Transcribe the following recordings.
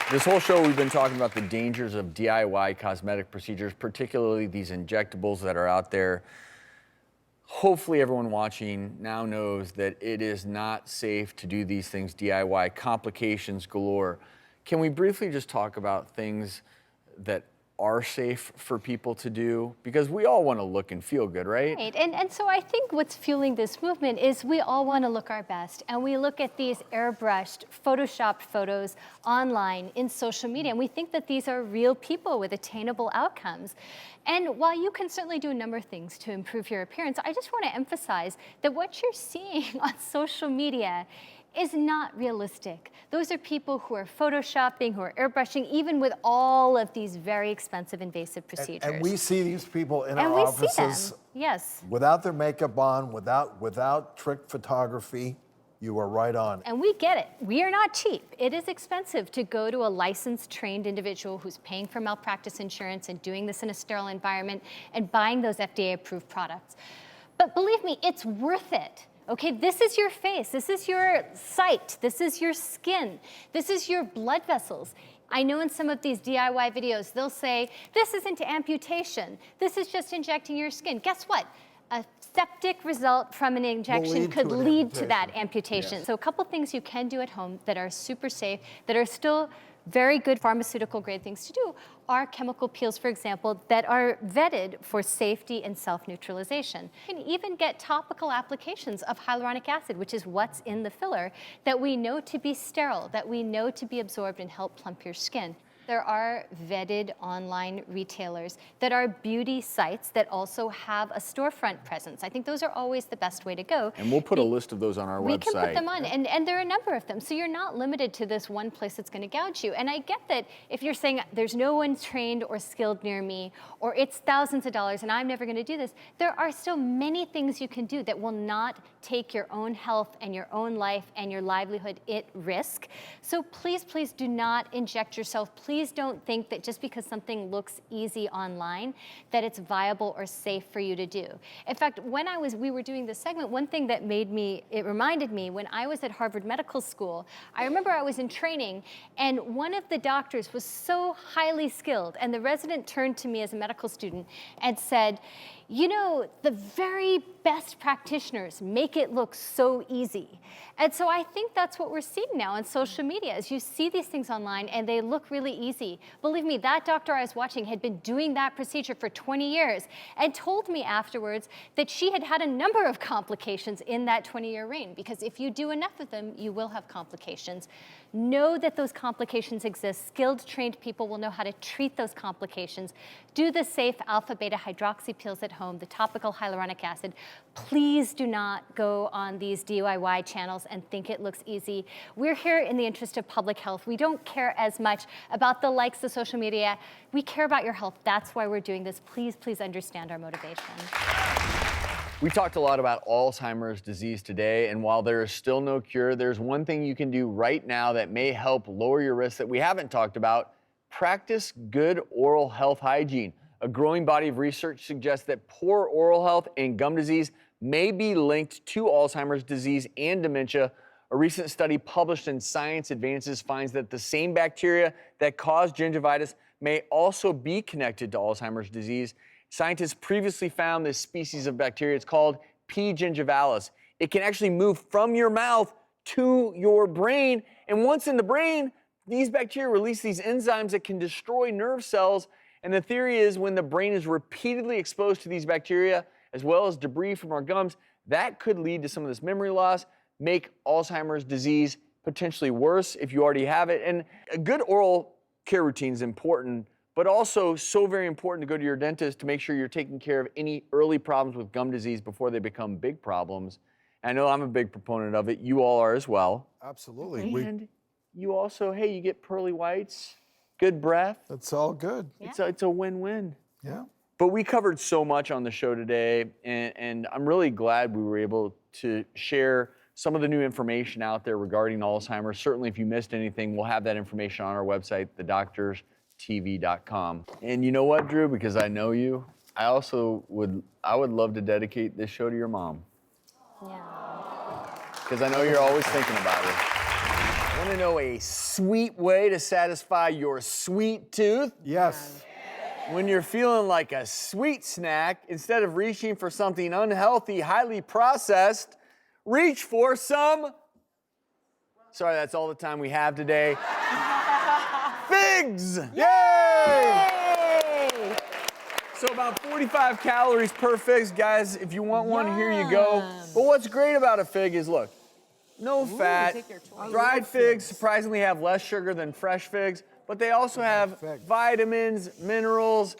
This whole show, we've been talking about the dangers of DIY cosmetic procedures, particularly these injectables that are out there. Hopefully everyone watching now knows that it is not safe to do these things DIY, complications galore. Can we briefly just talk about things that are safe for people to do? Because we all want to look and feel good, right? Right, and so I think what's fueling this movement is we all want to look our best, and we look at these airbrushed, photoshopped photos online in social media, and we think that these are real people with attainable outcomes. And while you can certainly do a number of things to improve your appearance, I just want to emphasize that what you're seeing on social media is not realistic. Those are people who are photoshopping, who are airbrushing, even with all of these very expensive invasive procedures. And we see these people in and our we offices, see them. Yes. without their makeup on, without trick photography. You are right on. And we get it. We are not cheap. It is expensive to go to a licensed, trained individual who's paying for malpractice insurance and doing this in a sterile environment and buying those FDA-approved products. But believe me, it's worth it. Okay, this is your face, this is your sight, this is your skin, this is your blood vessels. I know in some of these DIY videos, they'll say, this isn't amputation, this is just injecting your skin. Guess what? A septic result from an injection could lead to that amputation. Yes. So a couple things you can do at home that are super safe, that are still very good pharmaceutical grade things to do are chemical peels, for example, that are vetted for safety and self-neutralization. You can even get topical applications of hyaluronic acid, which is what's in the filler, that we know to be sterile, that we know to be absorbed and help plump your skin. There are vetted online retailers that are beauty sites that also have a storefront presence. I think those are always the best way to go. And we'll put a list of those on our website. We can put them on, and there are a number of them. So you're not limited to this one place that's going to gouge you. And I get that if you're saying there's no one trained or skilled near me, or it's thousands of dollars and I'm never going to do this, there are still many things you can do that will not take your own health and your own life and your livelihood at risk. So please, please do not inject yourself. Please don't think that just because something looks easy online, that it's viable or safe for you to do. In fact, when we were doing this segment, one thing that it reminded me, when I was at Harvard Medical School, I remember I was in training, and one of the doctors was so highly skilled, and the resident turned to me as a medical student and said, you know, the very best practitioners make it look so easy. And so I think that's what we're seeing now on social media, is you see these things online and they look really easy. Believe me, that doctor I was watching had been doing that procedure for 20 years and told me afterwards that she had had a number of complications in that 20-year reign, because if you do enough of them, you will have complications. Know that those complications exist. Skilled, trained people will know how to treat those complications. Do the safe alpha-beta hydroxy pills at home, the topical hyaluronic acid. Please do not go on these DIY channels and think it looks easy. We're here in the interest of public health. We don't care as much about the likes of social media. We care about your health. That's why we're doing this. Please, please understand our motivation. We talked a lot about Alzheimer's disease today, and while there is still no cure, there's one thing you can do right now that may help lower your risk that we haven't talked about. Practice good oral health hygiene. A growing body of research suggests that poor oral health and gum disease may be linked to Alzheimer's disease and dementia. A recent study published in Science Advances finds that the same bacteria that cause gingivitis may also be connected to Alzheimer's disease. Scientists previously found this species of bacteria. It's called P. gingivalis. It can actually move from your mouth to your brain. And once in the brain, these bacteria release these enzymes that can destroy nerve cells. And the theory is when the brain is repeatedly exposed to these bacteria, as well as debris from our gums, that could lead to some of this memory loss, make Alzheimer's disease potentially worse if you already have it. And a good oral care routine is important, but also so very important to go to your dentist to make sure you're taking care of any early problems with gum disease before they become big problems. I know I'm a big proponent of it. You all are as well. Absolutely. And you also, hey, you get pearly whites, good breath. It's all good. Yeah. It's a win-win. Yeah. But we covered so much on the show today, and I'm really glad we were able to share some of the new information out there regarding Alzheimer's. Certainly, if you missed anything, we'll have that information on our website, thedoctorstv.com. And you know what, Drew? Because I know you, I would love to dedicate this show to your mom. Yeah. Because I know you're always thinking about her. Want to know a sweet way to satisfy your sweet tooth? Yes. When you're feeling like a sweet snack, instead of reaching for something unhealthy, highly processed, reach for some. Sorry, that's all the time we have today. Figs! Yay! So about 45 calories per fig, guys. If you want one, here you go. But what's great about a fig is, look, no fat. Dried figs surprisingly have less sugar than fresh figs, but they also have vitamins, minerals,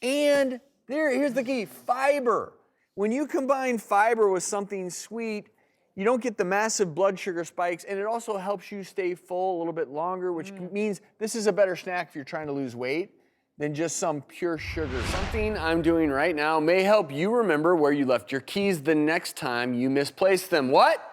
and here's the key, fiber. When you combine fiber with something sweet, you don't get the massive blood sugar spikes, and it also helps you stay full a little bit longer, which means this is a better snack if you're trying to lose weight than just some pure sugar. Something I'm doing right now may help you remember where you left your keys the next time you misplaced them. What?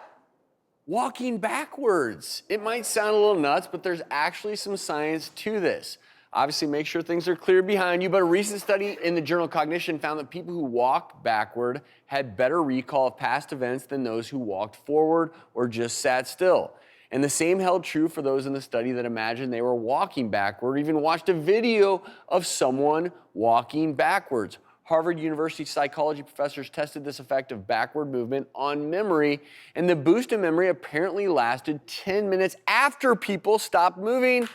Walking backwards. It might sound a little nuts, but there's actually some science to this. Obviously, make sure things are clear behind you, but a recent study in the journal Cognition found that people who walked backward had better recall of past events than those who walked forward or just sat still. And the same held true for those in the study that imagined they were walking backward, or even watched a video of someone walking backwards. Harvard University psychology professors tested this effect of backward movement on memory, and the boost in memory apparently lasted 10 minutes after people stopped moving.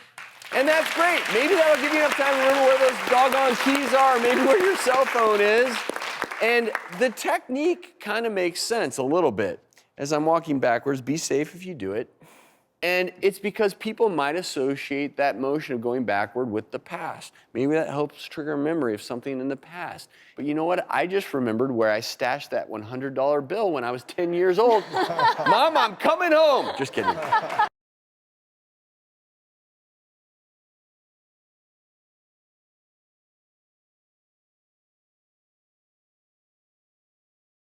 And that's great. Maybe that'll give you enough time to remember where those doggone keys are, maybe where your cell phone is. And the technique kind of makes sense a little bit. As I'm walking backwards, be safe if you do it. And it's because people might associate that motion of going backward with the past. Maybe that helps trigger a memory of something in the past. But you know what? I just remembered where I stashed that $100 bill when I was 10 years old. Mom, I'm coming home. Just kidding.